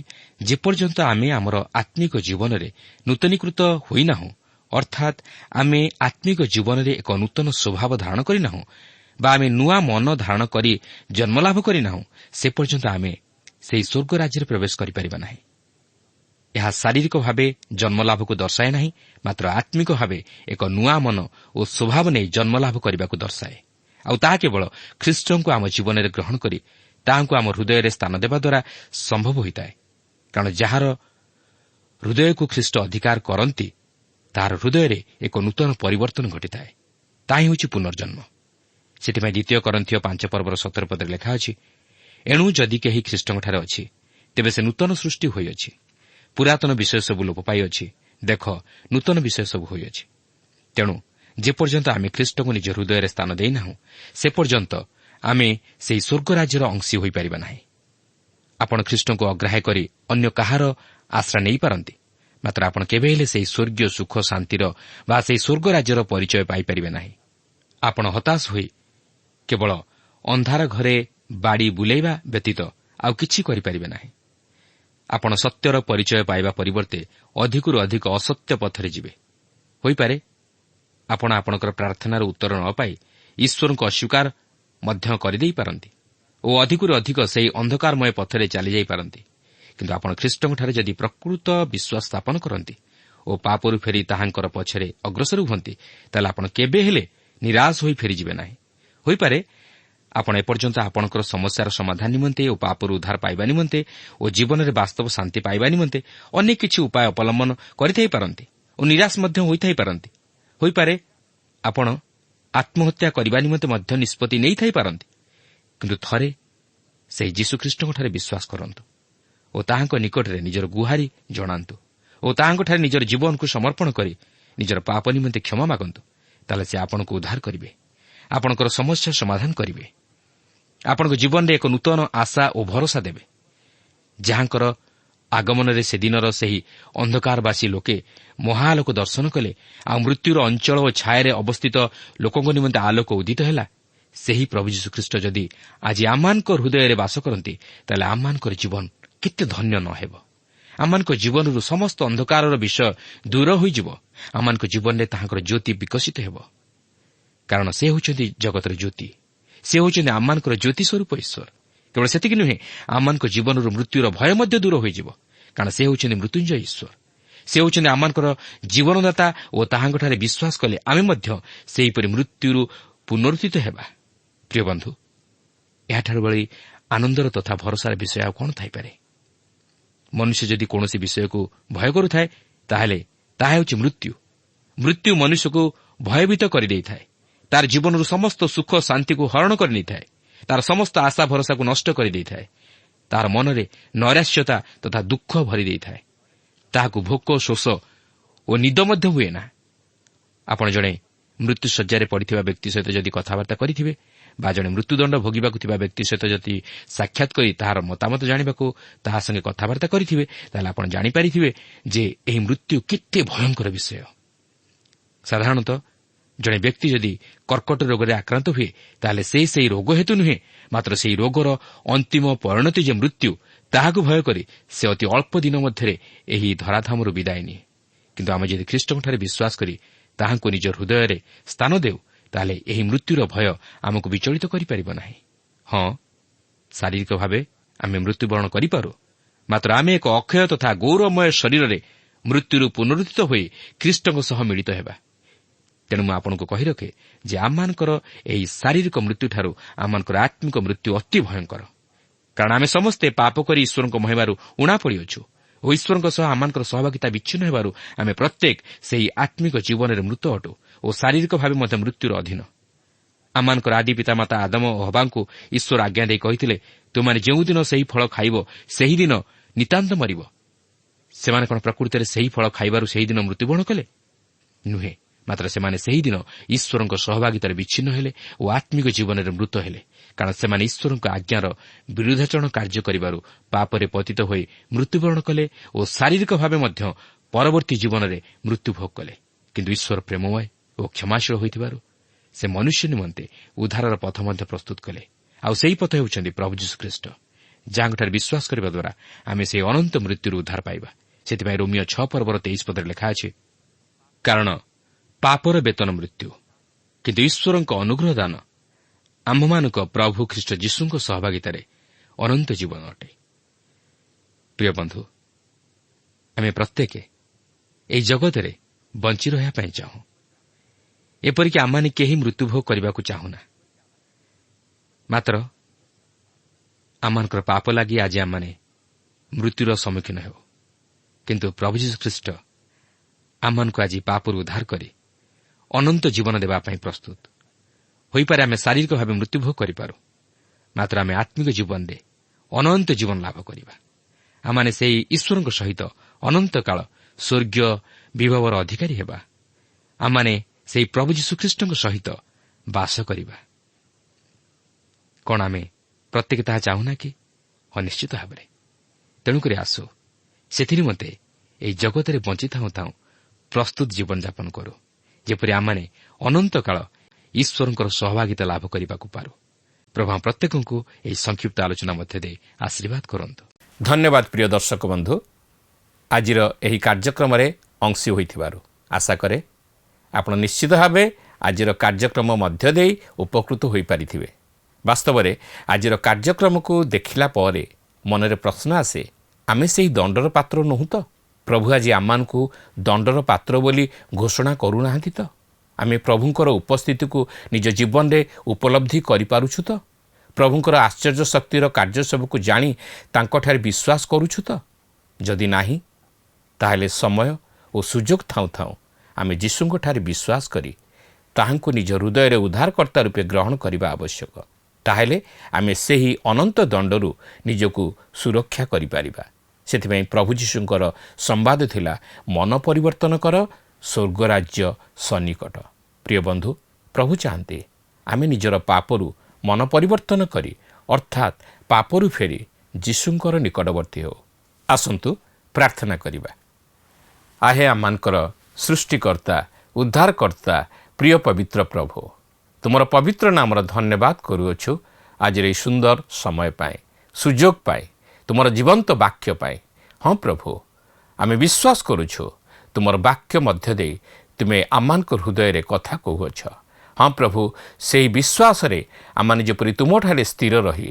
ଯେପର୍ଯ୍ୟନ୍ତ ଆମେ ଆମର ଆତ୍ମିକ ଜୀବନରେ ନୂତନୀକୃତ ହୋଇନାହୁଁ, ଅର୍ଥାତ୍ ଆମେ ଆତ୍ମିକ ଜୀବନରେ ଏକ ନୂତନ ସ୍ୱଭାବ ଧାରଣ କରିନାହୁଁ ବା ଆମେ ନୂଆ ମନ ଧାରଣ କରି ଜନ୍ମଲାଭ କରିନାହୁଁ, ସେ ପର୍ଯ୍ୟନ୍ତ ଆମେ ସେହି ସ୍ୱର୍ଗ ରାଜ୍ୟରେ ପ୍ରବେଶ କରିପାରିବା ନାହିଁ। ଏହା ଶାରୀରିକ ଭାବେ ଜନ୍ମଲାଭକୁ ଦର୍ଶାଏ ନାହିଁ, ମାତ୍ର ଆତ୍ମିକ ଭାବେ ଏକ ନୂଆ ମନ ଓ ସ୍ୱଭାବ ନେଇ ଜନ୍ମଲାଭ କରିବାକୁ ଦର୍ଶାଏ। ଆଉ ତାହା କେବଳ ଖ୍ରୀଷ୍ଟଙ୍କୁ ଆମ ଜୀବନରେ ଗ୍ରହଣ କରି ତାହାଙ୍କୁ ଆମ ହୃଦୟରେ ସ୍ଥାନ ଦେବା ଦ୍ୱାରା ସମ୍ଭବ ହୋଇଥାଏ। କାରଣ ଯାହାର ହୃଦୟକୁ ଖ୍ରୀଷ୍ଟ ଅଧିକାର କରନ୍ତି, ତାହାର ହୃଦୟରେ ଏକ ନୂତନ ପରିବର୍ତ୍ତନ ଘଟିଥାଏ। ତାହା ହେଉଛି ପୁନର୍ଜନ୍ମ। ସେଥିପାଇଁ 2 Corinthians 5:17 ପଦରେ ଲେଖା ଅଛି, ଏଣୁ ଯଦି କେହି ଖ୍ରୀଷ୍ଟଙ୍କଠାରେ ଅଛି, ତେବେ ସେ ନୂତନ ସୃଷ୍ଟି ହୋଇଅଛି। ପୁରାତନ ବିଷୟ ସବୁ ଲୋପ ପାଇଅଛି, ଦେଖ ନୂତନ ବିଷୟ ସବୁ ହୋଇଅଛି। ତେଣୁ ଯେପର୍ଯ୍ୟନ୍ତ ଆମେ ଖ୍ରୀଷ୍ଟଙ୍କୁ ନିଜ ହୃଦୟରେ ସ୍ଥାନ ଦେଇନାହୁଁ, ସେ ପର୍ଯ୍ୟନ୍ତ ଆମେ ସେହି ସ୍ୱର୍ଗ ରାଜ୍ୟର ଅଂଶୀ ହୋଇପାରିବା ନାହିଁ। ଆପଣ ଖ୍ରୀଷ୍ଟଙ୍କୁ ଅଗ୍ରାହ୍ୟ କରି ଅନ୍ୟ କାହାର ଆଶ୍ରା ନେଇପାରନ୍ତି, ମାତ୍ର ଆପଣ କେବେ ହେଲେ ସେହି ସ୍ୱର୍ଗୀୟ ସୁଖ ଶାନ୍ତିର ବା ସେହି ସ୍ୱର୍ଗ ରାଜ୍ୟର ପରିଚୟ ପାଇପାରିବେ ନାହିଁ। ଆପଣ ହତାଶ ହୋଇ କେବଳ ଅନ୍ଧାର ଘରେ ବାଡ଼ି ବୁଲେଇବା ବ୍ୟତୀତ ଆଉ କିଛି କରିପାରିବେ ନାହିଁ। ଆପଣ ସତ୍ୟର ପରିଚୟ ପାଇବା ପରିବର୍ତ୍ତେ ଅଧିକରୁ ଅଧିକ ଅସତ୍ୟ ପଥରେ ଯିବେ। ହୋଇପାରେ ଆପଣ ଆପଣଙ୍କର ପ୍ରାର୍ଥନାର ଉତ୍ତର ନ ପାଇ ଈଶ୍ୱରଙ୍କୁ ଅସ୍ୱୀକାର ମଧ୍ୟ କରିଦେଇପାରନ୍ତି ଓ ଅଧିକରୁ ଅଧିକ ସେହି ଅନ୍ଧକାରମୟ ପଥରେ ଚାଲିଯାଇପାରନ୍ତି। କିନ୍ତୁ ଆପଣ ଖ୍ରୀଷ୍ଟଙ୍କଠାରେ ଯଦି ପ୍ରକୃତ ବିଶ୍ୱାସ ସ୍ଥାପନ କରନ୍ତି ଓ ପାପରୁ ଫେରି ତାହାଙ୍କର ପଛରେ ଅଗ୍ରସର ହୁଅନ୍ତି, ତାହେଲେ ଆପଣ କେବେ ହେଲେ ନିରାଶ ହୋଇ ଫେରିଯିବେ ନାହିଁ। ହୋଇପାରେ ଆପଣ ଏପର୍ଯ୍ୟନ୍ତ ଆପଣଙ୍କର ସମସ୍ୟାର ସମାଧାନ ନିମନ୍ତେ ଓ ପାପରୁ ଉଦ୍ଧାର ପାଇବା ନିମନ୍ତେ ଓ ଜୀବନରେ ବାସ୍ତବ ଶାନ୍ତି ପାଇବା ନିମନ୍ତେ ଅନେକ କିଛି ଉପାୟ ଅବଲମ୍ବନ କରିଥାଇପାରନ୍ତି ଓ ନିରାଶ ମଧ୍ୟ ହୋଇଥାଇପାରନ୍ତି। ହୋଇପାରେ ଆପଣ ଆତ୍ମହତ୍ୟା କରିବା ନିମନ୍ତେ ମଧ୍ୟ ନିଷ୍ପତ୍ତି ନେଇଥାଇପାରନ୍ତି। କିନ୍ତୁ ଥରେ ସେହି ଯୀଶୁଖ୍ରୀଷ୍ଟଙ୍କଠାରେ ବିଶ୍ୱାସ କରନ୍ତୁ ଓ ତାହାଙ୍କ ନିକଟରେ ନିଜର ଗୁହାରି ଜଣାନ୍ତୁ ଓ ତାହାଙ୍କଠାରେ ନିଜର ଜୀବନକୁ ସମର୍ପଣ କରି ନିଜର ପାପ ନିମନ୍ତେ କ୍ଷମା ମାଗନ୍ତୁ। ତାହେଲେ ସେ ଆପଣଙ୍କୁ ଉଦ୍ଧାର କରିବେ, ଆପଣଙ୍କର ସମସ୍ୟା ସମାଧାନ କରିବେ, ଆପଣଙ୍କ ଜୀବନରେ ଏକ ନୂତନ ଆଶା ଓ ଭରସା ଦେବେ। ଯାହାଙ୍କର ଆଗମନରେ ସେଦିନର ସେହି ଅନ୍ଧକାରବାସୀ ଲୋକେ ମହାଆଲୋକ ଦର୍ଶନ କଲେ, ଆଉ ମୃତ୍ୟୁର ଅଞ୍ଚଳ ଓ ଛାୟାରେ ଅବସ୍ଥିତ ଲୋକଙ୍କ ନିମନ୍ତେ ଆଲୋକ ଉଦିତ ହେଲା, ସେହି ପ୍ରଭୁ ଯୀଶୁଖ୍ରୀଷ୍ଟ ଯଦି ଆଜି ଆମମାନଙ୍କ ହୃଦୟରେ ବାସ କରନ୍ତି, ତାହେଲେ ଆମମାନଙ୍କର ଜୀବନ କେତେ ଧନ୍ୟ ନ ହେବ। ଆମମାନଙ୍କ ଜୀବନରୁ ସମସ୍ତ ଅନ୍ଧକାରର ବିଷୟ ଦୂର ହୋଇଯିବ। ଆମମାନଙ୍କ ଜୀବନରେ ତାହାଙ୍କର ଜ୍ୟୋତି ବିକଶିତ ହେବ। କାରଣ ସେ ହେଉଛନ୍ତି ଜଗତର ଜ୍ୟୋତି। ସେ ହେଉଛନ୍ତି ଆମମାନଙ୍କର ଜ୍ୟୋତି ସ୍ୱରୂପ ଈଶ୍ୱର। କେବଳ ସେତିକି ନୁହେଁ, ଆମମାନଙ୍କ ଜୀବନରୁ ମୃତ୍ୟୁର ଭୟ ମଧ୍ୟ ଦୂର ହୋଇଯିବ। କାରଣ ସେ ହେଉଛନ୍ତି ମୃତ୍ୟୁଞ୍ଜୟ ଈଶ୍ୱର। ସେ ହେଉଛନ୍ତି ଆମମାନଙ୍କର ଜୀବନଦାତା ଓ ତାହାଙ୍କଠାରେ ବିଶ୍ୱାସ କଲେ ଆମେ ମଧ୍ୟ ସେହିପରି ମୃତ୍ୟୁରୁ ପୁନରୁତ୍ଥିତ ହେବା। ପ୍ରିୟ ବନ୍ଧୁ, ଏହାଠାରୁ ଭଳି ଆନନ୍ଦର ତଥା ଭରସାର ବିଷୟ ଆଉ କ'ଣ ଥାଇପାରେ? ମନୁଷ୍ୟ ଯଦି କୌଣସି ବିଷୟକୁ ଭୟ କରୁଥାଏ, ତାହେଲେ ତାହା ହେଉଛି ମୃତ୍ୟୁ। ମୃତ୍ୟୁ ମନୁଷ୍ୟକୁ ଭୟଭୀତ କରିଦେଇଥାଏ। ତାର ଜୀବନରୁ ସମସ୍ତ ସୁଖ ଶାନ୍ତିକୁ ହରଣ କରିନେଇଥାଏ। ତାର ସମସ୍ତ ଆଶା ଭରସାକୁ ନଷ୍ଟ କରିଦେଇଥାଏ। ତାହାର ମନରେ ନୈରାଶ୍ୟତା ତଥା ଦୁଃଖ ଭରି ଦେଇଥାଏ। ତାହାକୁ ଭୋକ, ଶୋଷ ଓ ନିଦ ମଧ୍ୟ ହୁଏ ନା। ଆପଣ ଜଣେ ମୃତ୍ୟୁଶଯ୍ୟାରେ ପଡ଼ିଥିବା ବ୍ୟକ୍ତି ସହିତ ଯଦି କଥାବାର୍ତ୍ତା କରିଥିବେ ବା ଜଣେ ମୃତ୍ୟୁଦଣ୍ଡ ଭୋଗିବାକୁ ଥିବା ବ୍ୟକ୍ତି ସହିତ ଯଦି ସାକ୍ଷାତ କରି ତାହାର ମତାମତ ଜାଣିବାକୁ ତାହା ସଙ୍ଗେ କଥାବାର୍ତ୍ତା କରିଥିବେ, ତାହେଲେ ଆପଣ ଜାଣିପାରିଥିବେ ଯେ ଏହି ମୃତ୍ୟୁ କେତେ ଭୟଙ୍କର ବିଷୟ। ସାଧାରଣତଃ ଜଣେ ବ୍ୟକ୍ତି ଯଦି କର୍କଟ ରୋଗରେ ଆକ୍ରାନ୍ତ ହୁଏ, ତାହେଲେ ସେହି ରୋଗ ହେତୁ ନୁହେଁ, ମାତ୍ର ସେହି ରୋଗର ଅନ୍ତିମ ପରିଣତି ଯେ ମୃତ୍ୟୁ, ତାହାକୁ ଭୟ କରି ସେ ଅତି ଅଳ୍ପ ଦିନ ମଧ୍ୟରେ ଏହି ଧରାଧାମରୁ ବିଦାୟ ନିଏ। କିନ୍ତୁ ଆମେ ଯଦି ଖ୍ରୀଷ୍ଟଙ୍କଠାରେ ବିଶ୍ୱାସ କରି ତାହାଙ୍କୁ ନିଜ ହୃଦୟରେ ସ୍ଥାନ ଦେଉ, ତାହେଲେ ଏହି ମୃତ୍ୟୁର ଭୟ ଆମକୁ ବିଚଳିତ କରିପାରିବ ନାହିଁ। ହଁ, ଶାରୀରିକ ଭାବେ ଆମେ ମୃତ୍ୟୁବରଣ କରିପାରୁ, ମାତ୍ର ଆମେ ଏକ ଅକ୍ଷୟ ତଥା ଗୌରବମୟ ଶରୀରରେ ମୃତ୍ୟୁରୁ ପୁନରୁତ୍ଥିତ ହୋଇ ଖ୍ରୀଷ୍ଟଙ୍କ ସହ ମିଳିତ ହେବା। ତେଣୁ ମୁଁ ଆପଣଙ୍କୁ କହି ରଖେ ଯେ ଆମମାନଙ୍କର ଏହି ଶାରୀରିକ ମୃତ୍ୟୁଠାରୁ ଆମମାନଙ୍କର ଆତ୍ମିକ ମୃତ୍ୟୁ ଅତି ଭୟଙ୍କର। କାରଣ ଆମେ ସମସ୍ତେ ପାପ କରି ଈଶ୍ୱରଙ୍କ ମହିମାରୁ ଉଣା ପଡ଼ିଅଛୁ ଓ ଈଶ୍ୱରଙ୍କ ସହ ଆମମାନଙ୍କର ସହଭାଗିତା ବିଚ୍ଛିନ୍ନ ହେବାରୁ ଆମେ ପ୍ରତ୍ୟେକ ସେହି ଆତ୍ମିକ ଜୀବନରେ ମୃତ ଅଟୁ ଓ ଶାରୀରିକ ଭାବେ ମଧ୍ୟ ମୃତ୍ୟୁର ଅଧୀନ। ଆମମାନଙ୍କର ଆଦି ପିତାମାତା ଆଦମ ଓ ହବାଙ୍କୁ ଈଶ୍ୱର ଆଜ୍ଞା ଦେଇ କହିଥିଲେ, ତୁମମାନେ ଯେଉଁଦିନ ସେହି ଫଳ ଖାଇବ, ସେହିଦିନ ନିତାନ୍ତ ମରିବ। ସେମାନେ କ'ଣ ପ୍ରକୃତରେ ସେହି ଫଳ ଖାଇବାରୁ ସେହିଦିନ ମୃତ୍ୟୁବରଣ କଲେ? ନୁହେଁ, ମାତ୍ର ସେମାନେ ସେହିଦିନ ଈଶ୍ୱରଙ୍କ ସହଭାଗିତାରେ ବିଚ୍ଛିନ୍ନ ହେଲେ ଓ ଆତ୍ମିକ ଜୀବନରେ ମୃତ ହେଲେ। କାରଣ ସେମାନେ ଈଶ୍ୱରଙ୍କ ଆଜ୍ଞାର ବିରୁଦ୍ଧାଚରଣ କାର୍ଯ୍ୟ କରିବାରୁ ପାପରେ ପତିତ ହୋଇ ମୃତ୍ୟୁବରଣ କଲେ ଓ ଶାରୀରିକ ଭାବେ ମଧ୍ୟ ପରବର୍ତ୍ତୀ ଜୀବନରେ ମୃତ୍ୟୁଭୋଗ କଲେ। କିନ୍ତୁ ଈଶ୍ୱର ପ୍ରେମମୟ ଓ କ୍ଷମାଶୀଳ ହୋଇଥିବାରୁ ସେ ମନୁଷ୍ୟ ନିମନ୍ତେ ଉଦ୍ଧାରର ପଥ ମଧ୍ୟ ପ୍ରସ୍ତୁତ କଲେ। ଆଉ ସେହି ପଥ ହେଉଛନ୍ତି ପ୍ରଭୁ ଯୀଶୁଖ୍ରୀଷ୍ଟ, ଯାହାଙ୍କଠାରେ ବିଶ୍ୱାସ କରିବା ଦ୍ୱାରା ଆମେ ସେହି ଅନନ୍ତ ମୃତ୍ୟୁରୁ ଉଦ୍ଧାର ପାଇବା। ସେଥିପାଇଁ ରୋମିଓ 6:23 ଲେଖା ଅଛି, କାରଣ ପାପର ବେତନ ମୃତ୍ୟୁ, କିନ୍ତୁ ଈଶ୍ୱରଙ୍କ ଅନୁଗ୍ରହ ଦାନ ଆମ୍ଭମାନଙ୍କ ପ୍ରଭୁ ଖ୍ରୀଷ୍ଟ ଯୀଶୁଙ୍କ ସହଭାଗିତାରେ ଅନନ୍ତ ଜୀବନ ଅଟେ। ପ୍ରିୟ ବନ୍ଧୁ, ଆମେ ପ୍ରତ୍ୟେକ ଏହି ଜଗତରେ ବଞ୍ଚି ରହିବା ପାଇଁ ଚାହୁଁ। ଏପରିକି ଆମମାନେ କେହି ମୃତ୍ୟୁଭୋଗ କରିବାକୁ ଚାହୁଁନା। ମାତ୍ର ଆମମାନଙ୍କର ପାପ ଲାଗି ଆଜି ଆମମାନେ ମୃତ୍ୟୁର ସମ୍ମୁଖୀନ ହେଉ। କିନ୍ତୁ ପ୍ରଭୁ ଯୀଶୁଖ୍ରୀଷ୍ଟ ଆମମାନଙ୍କୁ ଆଜି ପାପରୁ ଉଦ୍ଧାର କରି ଅନନ୍ତ ଜୀବନ ଦେବା ପାଇଁ ପ୍ରସ୍ତୁତ। ହୋଇପାରେ ଆମେ ଶାରୀରିକ ଭାବେ ମୃତ୍ୟୁଭୋଗ କରିପାରୁ, ମାତ୍ର ଆମେ ଆତ୍ମିକ ଜୀବନରେ ଅନନ୍ତ ଜୀବନ ଲାଭ କରିବା। ଆମମାନେ ସେହି ଈଶ୍ୱରଙ୍କ ସହିତ ଅନନ୍ତ କାଳ ସ୍ୱର୍ଗୀୟ ବିଭବର ଅଧିକାରୀ ହେବା। ଆମମାନେ ସେହି ପ୍ରଭୁ ଯୀଶୁଖ୍ରୀଷ୍ଟଙ୍କ ସହିତ ବାସ କରିବା। କ'ଣ ଆମେ ପ୍ରତ୍ୟେକ ତାହା ଚାହୁଁନା କି? ହଁ, ନିଶ୍ଚିତ ଭାବରେ। ତେଣୁକରି ଆସୁ ସେଥି ନିମନ୍ତେ ଏହି ଜଗତରେ ବଞ୍ଚିଥାଉଁ ଥାଉଁ ପ୍ରସ୍ତୁତ ଜୀବନଯାପନ କରୁ, ଯେପରି ଆମମାନେ ଅନନ୍ତ କାଳ ଈଶ୍ୱରଙ୍କର ସହଭାଗିତା ଲାଭ କରିବାକୁ ପାରୁ। ପ୍ରଭୁ ପ୍ରତ୍ୟେକଙ୍କୁ ଏହି ସଂକ୍ଷିପ୍ତ ଆଲୋଚନା ମଧ୍ୟ ଦେଇ ଆଶୀର୍ବାଦ କରନ୍ତୁ। ଧନ୍ୟବାଦ ପ୍ରିୟ ଦର୍ଶକ ବନ୍ଧୁ, ଆଜିର ଏହି କାର୍ଯ୍ୟକ୍ରମରେ ଅଂଶୀ ହୋଇଥିବାରୁ। ଆଶା କରେ ଆପଣ ନିଶ୍ଚିତ ଭାବେ ଆଜିର କାର୍ଯ୍ୟକ୍ରମ ମଧ୍ୟ ଦେଇ ଉପକୃତ ହୋଇପାରିଥିବେ। ବାସ୍ତବରେ ଆଜିର କାର୍ଯ୍ୟକ୍ରମକୁ ଦେଖିଲା ପରେ ମନରେ ପ୍ରଶ୍ନ ଆସେ, ଆମେ ସେହି ଦଣ୍ଡର ପାତ୍ର ନୁହୁଁ ତ? ପ୍ରଭୁ ଆଜି ଆମମାନଙ୍କୁ ଦଣ୍ଡର ପାତ୍ର ବୋଲି ଘୋଷଣା କରୁନାହାନ୍ତି ତ? ଆମେ ପ୍ରଭୁଙ୍କର ଉପସ୍ଥିତିକୁ ନିଜ ଜୀବନରେ ଉପଲବ୍ଧି କରିପାରୁଛୁ ତ? ପ୍ରଭୁଙ୍କର ଆଶ୍ଚର୍ଯ୍ୟ ଶକ୍ତିର କାର୍ଯ୍ୟ ସବୁକୁ ଜାଣି ତାଙ୍କଠାରେ ବିଶ୍ୱାସ କରୁଛୁ ତ? ଯଦି ନାହିଁ, ତାହେଲେ ସମୟ ଓ ସୁଯୋଗ ଥାଉଁ ଥାଉଁ ଆମେ ଯୀଶୁଙ୍କଠାରେ ବିଶ୍ୱାସ କରି ତାହାଙ୍କୁ ନିଜ ହୃଦୟରେ ଉଦ୍ଧାରକର୍ତ୍ତା ରୂପେ ଗ୍ରହଣ କରିବା ଆବଶ୍ୟକ। ତାହେଲେ ଆମେ ସେହି ଅନନ୍ତ ଦଣ୍ଡରୁ ନିଜକୁ ସୁରକ୍ଷା କରିପାରିବା। ସେଥିପାଇଁ ପ୍ରଭୁ ଯୀଶୁଙ୍କର ସମ୍ବାଦ ଥିଲା, ମନ ପରିବର୍ତ୍ତନ କର, ସ୍ୱର୍ଗରାଜ୍ୟ ସନ୍ନିକଟ। ପ୍ରିୟ ବନ୍ଧୁ, ପ୍ରଭୁ ଚାହାନ୍ତି ଆମେ ନିଜର ପାପରୁ ମନ ପରିବର୍ତ୍ତନ କରି, ଅର୍ଥାତ୍ ପାପରୁ ଫେରି ଯୀଶୁଙ୍କର ନିକଟବର୍ତ୍ତୀ ହେଉ। ଆସନ୍ତୁ ପ୍ରାର୍ଥନା କରିବା। ଆହେ ଆମମାନଙ୍କର ସୃଷ୍ଟିକର୍ତ୍ତା, ଉଦ୍ଧାରକର୍ତ୍ତା, ପ୍ରିୟ ପବିତ୍ର ପ୍ରଭୁ, ତୁମର ପବିତ୍ର ନାମର ଧନ୍ୟବାଦ କରୁଅଛୁ ଆଜିର ଏହି ସୁନ୍ଦର ସମୟ ପାଇଁ, ସୁଯୋଗ ପାଇଁ, ତୁମର ଜୀବନ୍ତ ବାକ୍ୟ ପାଇଁ। ହଁ ପ୍ରଭୁ, ଆମେ ବିଶ୍ୱାସ କରୁଛୁ ତୁମର ବାକ୍ୟ ମଧ୍ୟ ଦେଇ ତୁମେ ଆମମାନଙ୍କ ହୃଦୟରେ କଥା କହୁଅଛ। ହଁ ପ୍ରଭୁ, ସେହି ବିଶ୍ୱାସରେ ଆମମାନେ ଯେପରି ତୁମଠାରେ ସ୍ଥିର ରହି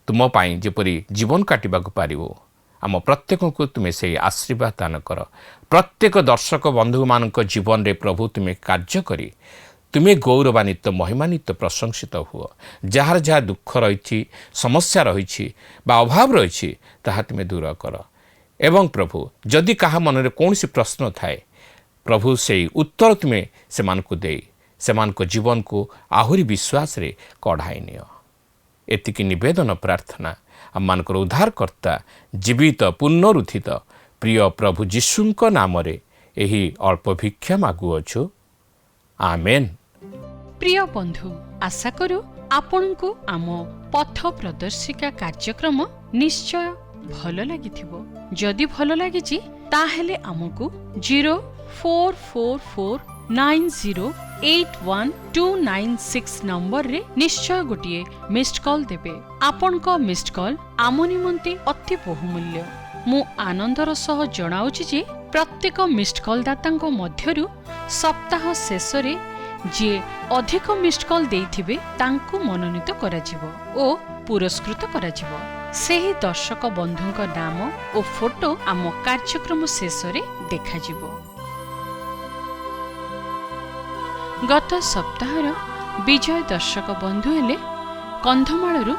ତୁମ ପାଇଁ ଯେପରି ଜୀବନ କାଟିବାକୁ ପାରିବୁ, ଆମ ପ୍ରତ୍ୟେକଙ୍କୁ ତୁମେ ସେହି ଆଶୀର୍ବାଦ ଦାନ କର। ପ୍ରତ୍ୟେକ ଦର୍ଶକ ବନ୍ଧୁମାନଙ୍କ ଜୀବନରେ ପ୍ରଭୁ ତୁମେ କାର୍ଯ୍ୟ କରି ତୁମେ ଗୌରବାନ୍ୱିତ, ମହିମାନ୍ୱିତ, ପ୍ରଶଂସିତ ହୁଅ। ଯାହାର ଯାହା ଦୁଃଖ ରହିଛି, ସମସ୍ୟା ରହିଛି ବା ଅଭାବ ରହିଛି, ତାହା ତୁମେ ଦୂର କର। ଏବଂ ପ୍ରଭୁ, ଯଦି କାହା ମନରେ କୌଣସି ପ୍ରଶ୍ନ ଥାଏ, ପ୍ରଭୁ ସେହି ଉତ୍ତର ତୁମେ ସେମାନଙ୍କୁ ଦେଇ ସେମାନଙ୍କ ଜୀବନକୁ ଆହୁରି ବିଶ୍ୱାସରେ କଢ଼ାଇ ନିଅ। ଏତିକି ନିବେଦନ ପ୍ରାର୍ଥନା ଆମମାନଙ୍କର ଉଦ୍ଧାରକର୍ତ୍ତା, ଜୀବିତ, ପୁନରୁତ୍ଥିତ ପ୍ରିୟ ପ୍ରଭୁ ଯୀଶୁଙ୍କ ନାମରେ ଏହି ଅଳ୍ପ ଭିକ୍ଷା ମାଗୁଅଛୁ। ଆମେନ୍। ପ୍ରିୟ ବନ୍ଧୁ, ଆଶା କରୁ ଆପଣଙ୍କୁ ଆମ ପଥ ପ୍ରଦର୍ଶିକା କାର୍ଯ୍ୟକ୍ରମ ନିଶ୍ଚୟ ଭଲ ଲାଗିଥିବ। ଯଦି ଭଲ ଲାଗିଛି ତାହେଲେ ଆମକୁ 044490812996 ନମ୍ବରରେ ନିଶ୍ଚୟ ଗୋଟିଏ ମିସ୍ଡ କଲ୍ ଦେବେ। ଆପଣଙ୍କ ମିସ୍ଡ କଲ୍ ଆମ ନିମନ୍ତେ ଅତି ବହୁମୂଲ୍ୟ। ମୁଁ ଆନନ୍ଦର ସହ ଜଣାଉଛି ଯେ ପ୍ରତ୍ୟେକ ମିସ୍ଡ କଲ୍ ଦାତାଙ୍କ ମଧ୍ୟରୁ ସପ୍ତାହ ଶେଷରେ ଯିଏ ଅଧିକ ମିସ୍ଡ କଲ୍ ଦେଇଥିବେ ତାଙ୍କୁ ମନୋନୀତ କରାଯିବ ଓ ପୁରସ୍କୃତ କରାଯିବ। ସେହି ଦର୍ଶକ ବନ୍ଧୁଙ୍କ ନାମ ଓ ଫଟୋ ଆମ କାର୍ଯ୍ୟକ୍ରମ ଶେଷରେ ଦେଖାଯିବ। ଗତ ସପ୍ତାହର ବିଜୟ ଦର୍ଶକ ବନ୍ଧୁ ହେଲେ କନ୍ଧମାଳରୁ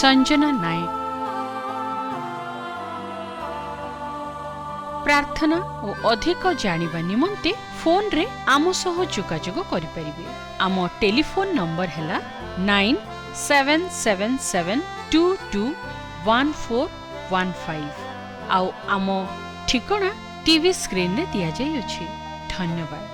ସଞ୍ଜନା ନାୟକ। ପ୍ରାର୍ଥନା ଓ ଅଧିକ ଜାଣିବା ନିମନ୍ତେ ଫୋନରେ ଆମ ସହ ଯୋଗାଯୋଗ କରିପାରିବେ। ଆମ ଟେଲିଫୋନ ନମ୍ବର ହେଲା 9777221415 ଆଉ ଆମ ଠିକଣା ଟିଭି ସ୍କ୍ରିନରେ ଦିଆଯାଇଅଛି। ଧନ୍ୟବାଦ।